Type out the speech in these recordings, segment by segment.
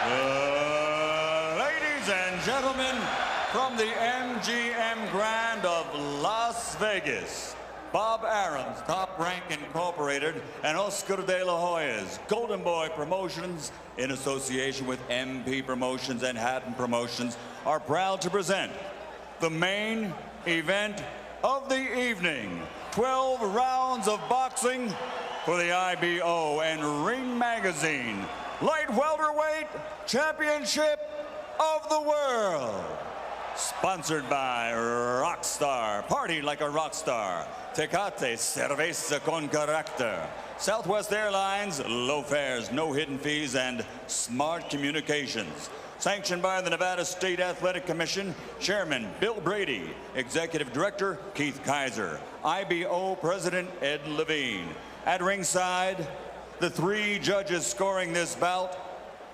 Ladies and gentlemen, from the MGM Grand of Las Vegas, Bob Arum's Top Rank Incorporated and Oscar de la Hoya's Golden Boy Promotions, in association with MP Promotions and Hatton Promotions, are proud to present the main event of the evening. 12 rounds of boxing for the IBO and Ring Magazine Light Welterweight Championship of the World. Sponsored by Rockstar, party like a rock star. Tecate, cerveza con carácter. Southwest Airlines, low fares, no hidden fees, and smart communications. Sanctioned by the Nevada State Athletic Commission, Chairman Bill Brady, Executive Director Keith Kaiser, IBO President Ed Levine. At ringside, the three judges scoring this bout,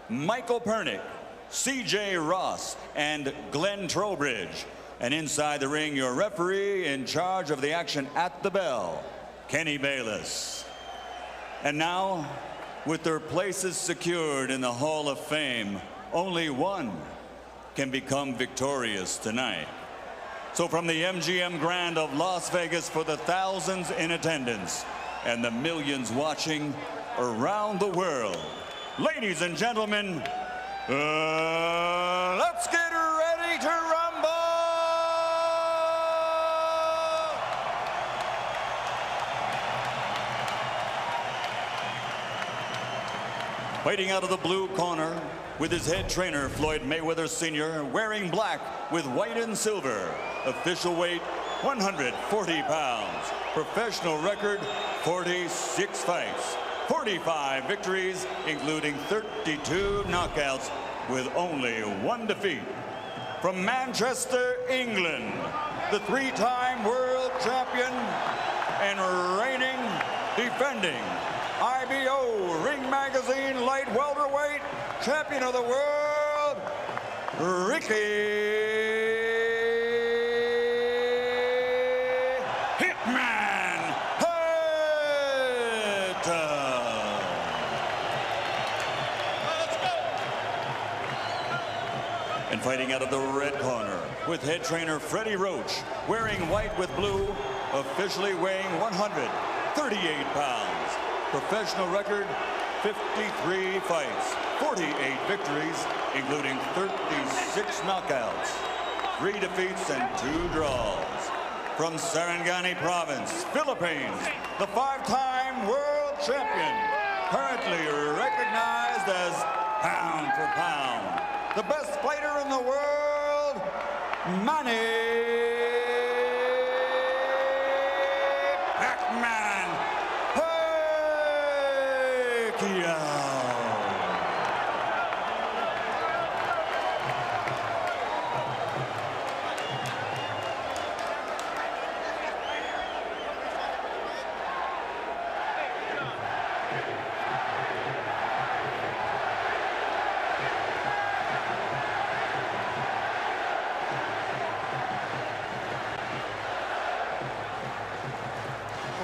Michael Pernick, C.J. Ross, and Glenn Trowbridge. And inside the ring, your referee in charge of the action at the bell, Kenny Bayless. And now, with their places secured in the Hall of Fame, only one can become victorious tonight. So from the MGM Grand of Las Vegas, for the thousands in attendance and the millions watching around the world, ladies and gentlemen, let's get ready to rumble! Fighting out of the blue corner, with his head trainer, Floyd Mayweather Sr., wearing black with white and silver. Official weight, 140 pounds. Professional record, 46 fights. 45 victories, including 32 knockouts, with only one defeat. From Manchester, England, the three-time world champion and reigning, defending IBO Ring Magazine Light Welterweight Champion of the World, Ricky Hitman Hatton. Let's go. And fighting out of the red corner, with head trainer Freddie Roach, wearing white with blue, officially weighing 138 pounds. Professional record, 53 fights, 48 victories, including 36 knockouts, 3 defeats and 2 draws. From Sarangani Province, Philippines, the 5-time world champion, currently recognized as pound for pound, the best fighter in the world, Manny Pacquiao.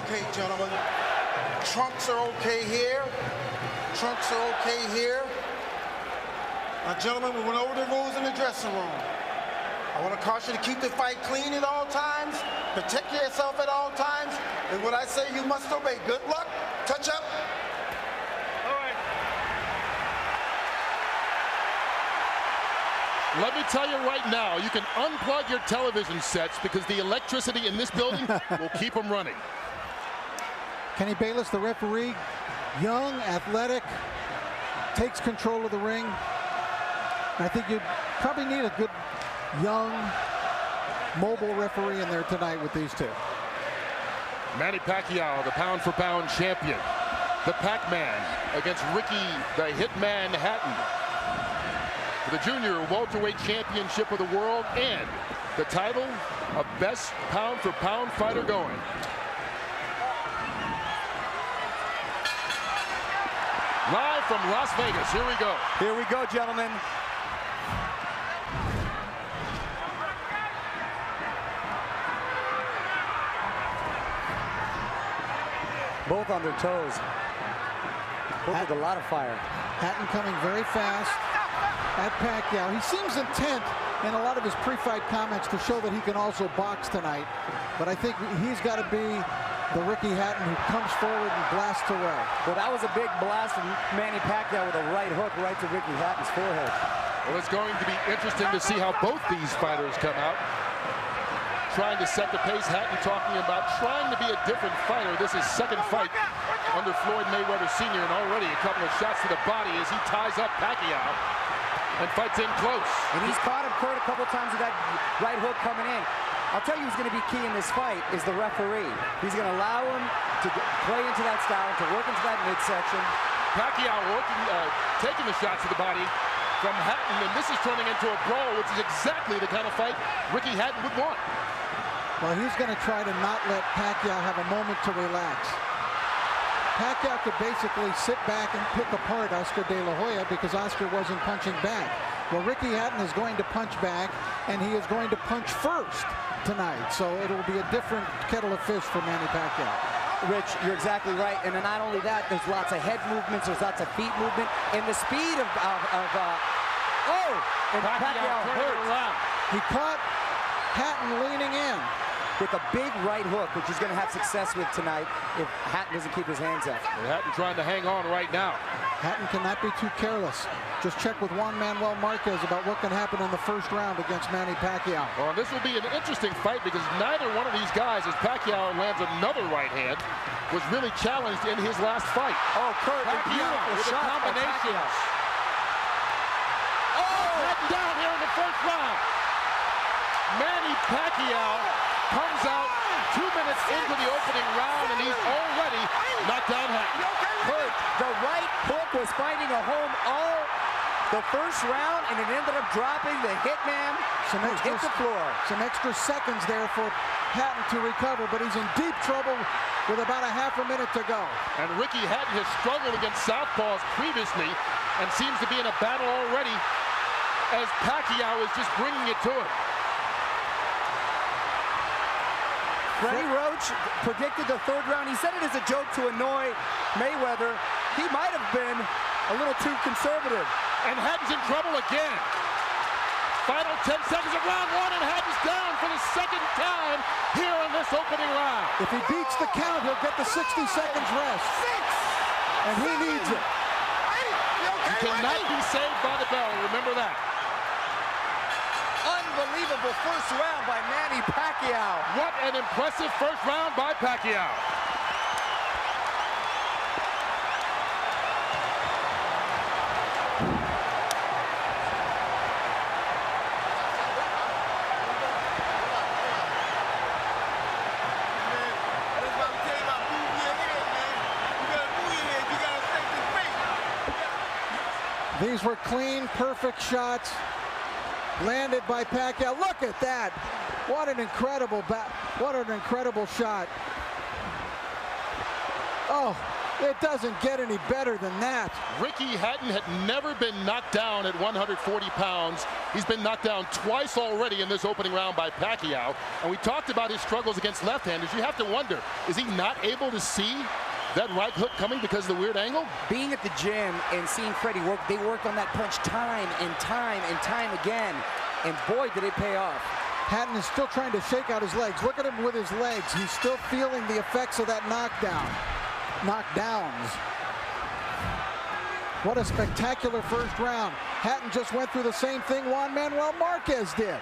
Okay, gentlemen, trunks are okay here. Trunks are okay here. Now, gentlemen, we went over the rules in the dressing room. I want to caution you to keep the fight clean at all times, protect yourself at all times, and what I say you must obey. Good luck. Touch up. All right. Let me tell you right now, you can unplug your television sets because the electricity in this building will keep them running. Kenny Bayless, the referee, young, athletic, takes control of the ring. I think you probably need a good, young, mobile referee in there tonight with these two. Manny Pacquiao, the pound-for-pound champion. The Pac-Man against Ricky, the Hitman Hatton. For the Junior Welterweight Championship of the World and the title of best pound-for-pound fighter going. Live from Las Vegas, here we go. Here we go, gentlemen. Both on their toes. Both with a lot of fire. Hatton coming very fast. at Pacquiao. He seems intent in a lot of his pre-fight comments to show that he can also box tonight. But I think he's got to be the Ricky Hatton who comes forward and blasts away. Well, that was a big blast from Manny Pacquiao with a right hook right to Ricky Hatton's forehead. Well, it's going to be interesting to see how both these fighters come out. Trying to set the pace. Hatton talking about trying to be a different fighter. This is second fight under Floyd Mayweather Sr. and already a couple of shots to the body as he ties up Pacquiao and fights in close. And he's caught him, Kurt, a couple times with that right hook coming in. I'll tell you who's going to be key in this fight is the referee. He's going to allow him to play into that style, to work into that midsection. Pacquiao working, taking the shots to the body from Hatton, and this is turning into a brawl, which is exactly the kind of fight Ricky Hatton would want. Well, he's going to try to not let Pacquiao have a moment to relax. Pacquiao could basically sit back and pick apart Oscar De La Hoya because Oscar wasn't punching back. Well, Ricky Hatton is going to punch back, and he is going to punch first tonight. So it'll be a different kettle of fish for Manny Pacquiao. Rich, you're exactly right. And then not only that, there's lots of head movements, there's lots of feet movement, and the speed of Pacquiao hurt. He caught Hatton leaning in with a big right hook, which he's going to have success with tonight if Hatton doesn't keep his hands up. Hatton trying to hang on right now. Hatton cannot be too careless. Just check with Juan Manuel Marquez about what can happen in the first round against Manny Pacquiao. Well, this will be an interesting fight because neither one of these guys, as Pacquiao lands another right hand, was really challenged in his last fight. Oh, Kurt, Pacquiao with a combination. Oh, Hatton down here in the first round. Manny Pacquiao comes out 2 minutes into the opening round, and he's already knocked down Hatton. Kurt, the right hook was finding a home all the first round, and it ended up dropping the hitman hit the floor. Some extra seconds there for Hatton to recover, but he's in deep trouble with about a half a minute to go. And Ricky Hatton has struggled against southpaws previously and seems to be in a battle already as Pacquiao is just bringing it to him. Freddie Roach predicted the third round. He said it as a joke to annoy Mayweather. He might have been a little too conservative. And Hatton's in trouble again. Final 10 seconds of round one, and Hatton's down for the second time here in this opening round. If he beats the count, he'll get the 60 seconds rest. And he needs it. He cannot be saved by the bell, remember that. Unbelievable first round by Manny Pacquiao. What an impressive first round by Pacquiao. These were clean, perfect shots landed by Pacquiao. Look at that. What an incredible shot. Oh, it doesn't get any better than that. Ricky Hatton had never been knocked down at 140 pounds. He's been knocked down twice already in this opening round by Pacquiao. And we talked about his struggles against left-handers. You have to wonder, is he not able to see that right hook coming because of the weird angle? Being at the gym and seeing Freddie work, they worked on that punch time and time and time again. And boy, did it pay off. Hatton is still trying to shake out his legs. Look at him with his legs. He's still feeling the effects of that knockdowns. What a spectacular first round. Hatton just went through the same thing Juan Manuel Marquez did.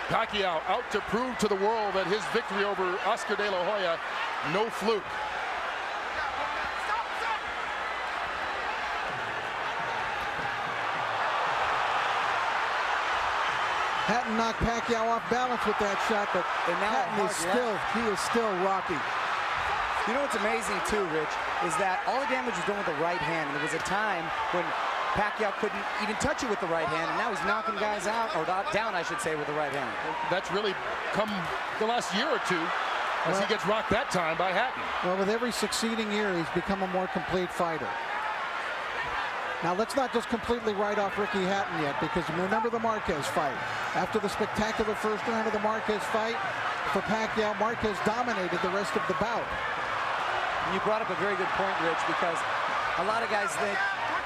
Pacquiao out to prove to the world that his victory over Oscar De La Hoya, no fluke. Hatton knocked Pacquiao off balance with that shot, but Hatton is still rocky. You know what's amazing too, Rich, is that all the damage was done with the right hand. And there was a time when Pacquiao couldn't even touch it with the right hand, and now he's knocking guys out, or down, I should say, with the right hand. That's really come the last year or two as he gets rocked that time by Hatton. Well, with every succeeding year, he's become a more complete fighter. Now, let's not just completely write off Ricky Hatton yet, because remember the Marquez fight. After the spectacular first round of the Marquez fight, for Pacquiao, Marquez dominated the rest of the bout. You brought up a very good point, Rich, because a lot of guys think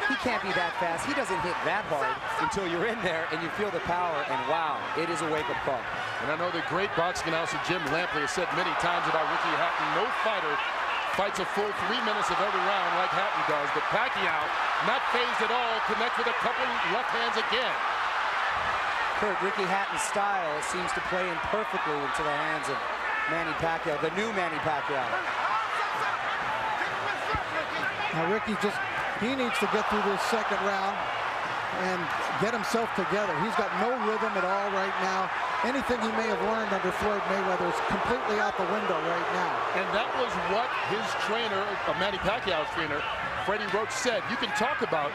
he can't be that fast. He doesn't hit that hard until you're in there and you feel the power, and wow, it is a wake-up call. And I know the great boxing announcer Jim Lampley has said many times about Ricky Hatton, no fighter fights a full 3 minutes of every round like Hatton does, but Pacquiao, not phased at all, connects with a couple left hands again. Kurt, Ricky Hatton's style seems to play in perfectly into the hands of Manny Pacquiao, the new Manny Pacquiao. Now Ricky he needs to get through this second round and get himself together. He's got no rhythm at all right now. Anything he may have learned under Floyd Mayweather is completely out the window right now. And that was what his trainer, Manny Pacquiao's trainer, Freddie Roach, said. You can talk about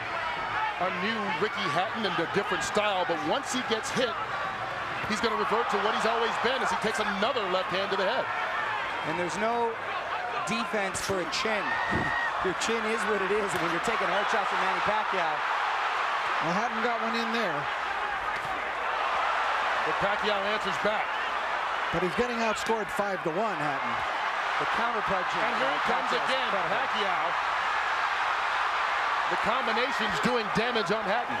a new Ricky Hatton and a different style, but once he gets hit, he's going to revert to what he's always been as he takes another left hand to the head. And there's no defense for a chin. Your chin is what it is, and when you're taking hard shots from Manny Pacquiao. Well, Hatton got one in there. But Pacquiao answers back. But he's getting outscored 5-1, Hatton. The counter punch. And here it comes again, Pacquiao. The combination's doing damage on Hatton.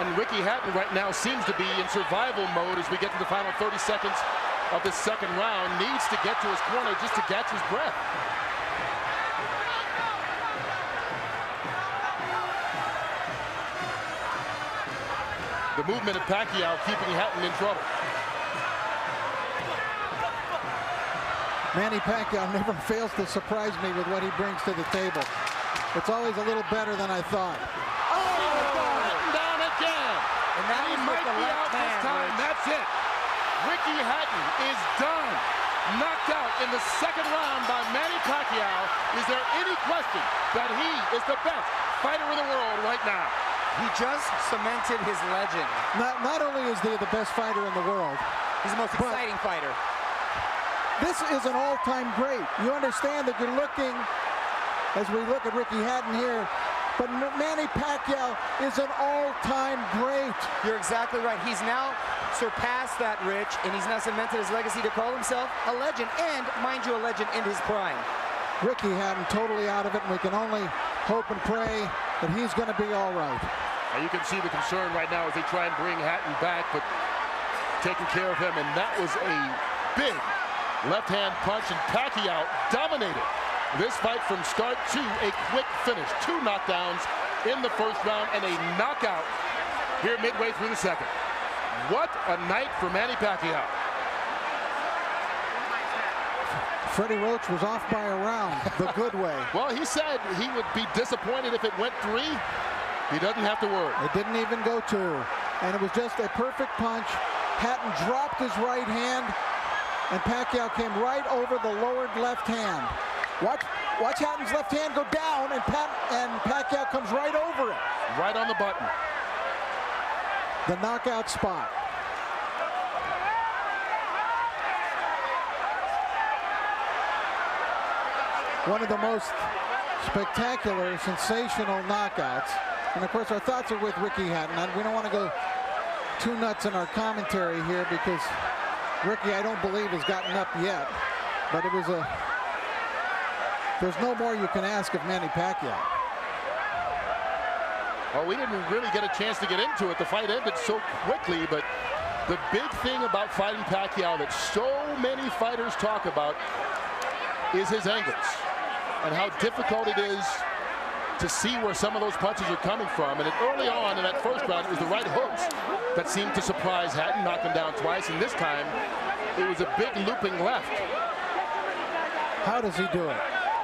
And Ricky Hatton right now seems to be in survival mode as we get to the final 30 seconds of the second round. Needs to get to his corner just to catch his breath. The movement of Pacquiao keeping Hatton in trouble. Manny Pacquiao never fails to surprise me with what he brings to the table. It's always a little better than I thought. Oh, Hatton down again. And that he might be out this time. That's it. Ricky Hatton is done. Knocked out in the second round by Manny Pacquiao. Is there any question that he is the best fighter in the world right now? He just cemented his legend. Not only is he the best fighter in the world, he's the most exciting fighter. This is an all-time great. You understand that you're looking, as we look at Ricky Hatton here, but Manny Pacquiao is an all-time great. You're exactly right. He's now surpassed that, Rich, and he's now cemented his legacy to call himself a legend, and, mind you, a legend in his prime. Ricky Hatton totally out of it, and we can only hope and pray that he's going to be all right. Now you can see the concern right now as they try and bring Hatton back, but taking care of him, and that was a big left-hand punch, and Pacquiao dominated this fight from start to a quick finish. 2 knockdowns in the first round and a knockout here midway through the second. What a night for Manny Pacquiao. Freddie Roach was off by a round the good way. Well, he said he would be disappointed if it went 3. He doesn't have to worry. It didn't even go 2. And it was just a perfect punch. Hatton dropped his right hand, and Pacquiao came right over the lowered left hand. Watch Hatton's left hand go down, and Pacquiao comes right over it. Right on the button. The knockout spot. One of the most spectacular, sensational knockouts. And of course, our thoughts are with Ricky Hatton. We don't want to go too nuts in our commentary here because Ricky, I don't believe, has gotten up yet. But it was there's no more you can ask of Manny Pacquiao. Well, we didn't really get a chance to get into it. The fight ended so quickly, but the big thing about fighting Pacquiao that so many fighters talk about is his angles and how difficult it is to see where some of those punches are coming from. And early on in that first round, it was the right hooks that seemed to surprise Hatton, knock him down twice, and this time it was a big looping left. How does he do it?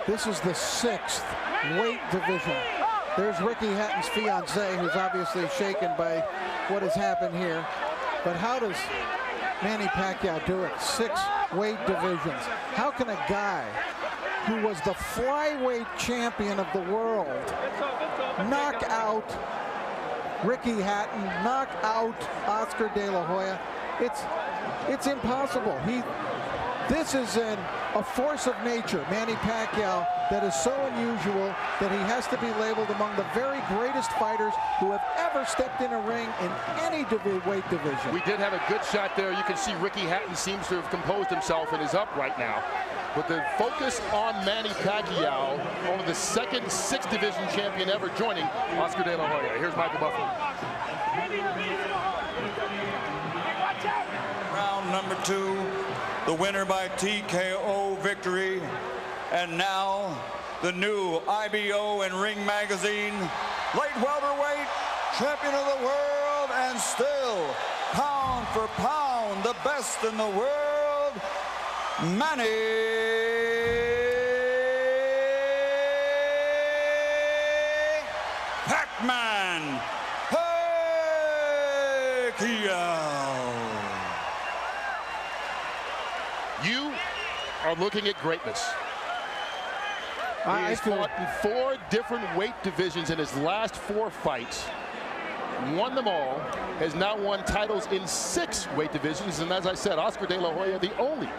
This is the 6th weight division. There's Ricky Hatton's fiancée, who's obviously shaken by what has happened here. But how does Manny Pacquiao do it? 6 weight divisions. How can a guy who was the flyweight champion of the world knock out Ricky Hatton, knock out Oscar De La Hoya? It's impossible. This is a force of nature, Manny Pacquiao, that is so unusual that he has to be labeled among the very greatest fighters who have ever stepped in a ring in any weight division. We did have a good shot there. You can see Ricky Hatton seems to have composed himself and is up right now. But the focus on Manny Pacquiao, only the second 6th division champion ever, joining Oscar De La Hoya. Here's Michael Buffalo. Round number 2, the winner by TKO victory. And now, the new IBO and Ring Magazine light welterweight champion of the world, and still, pound for pound, the best in the world, Manny Pac-Man Pacquiao. You are looking at greatness. He has fought in 4 different weight divisions in his last 4 fights. Won them all, has now won titles in 6 weight divisions, and as I said, Oscar De La Hoya, the only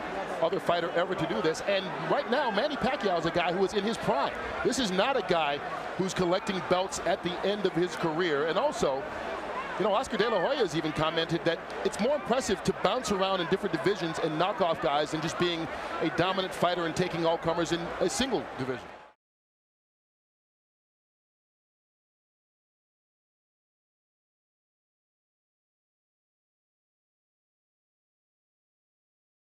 other fighter ever to do this. And right now, Manny Pacquiao is a guy who is in his prime. This is not a guy who's collecting belts at the end of his career. And also, you know, Oscar De La Hoya has even commented that it's more impressive to bounce around in different divisions and knock off guys than just being a dominant fighter and taking all comers in a single division.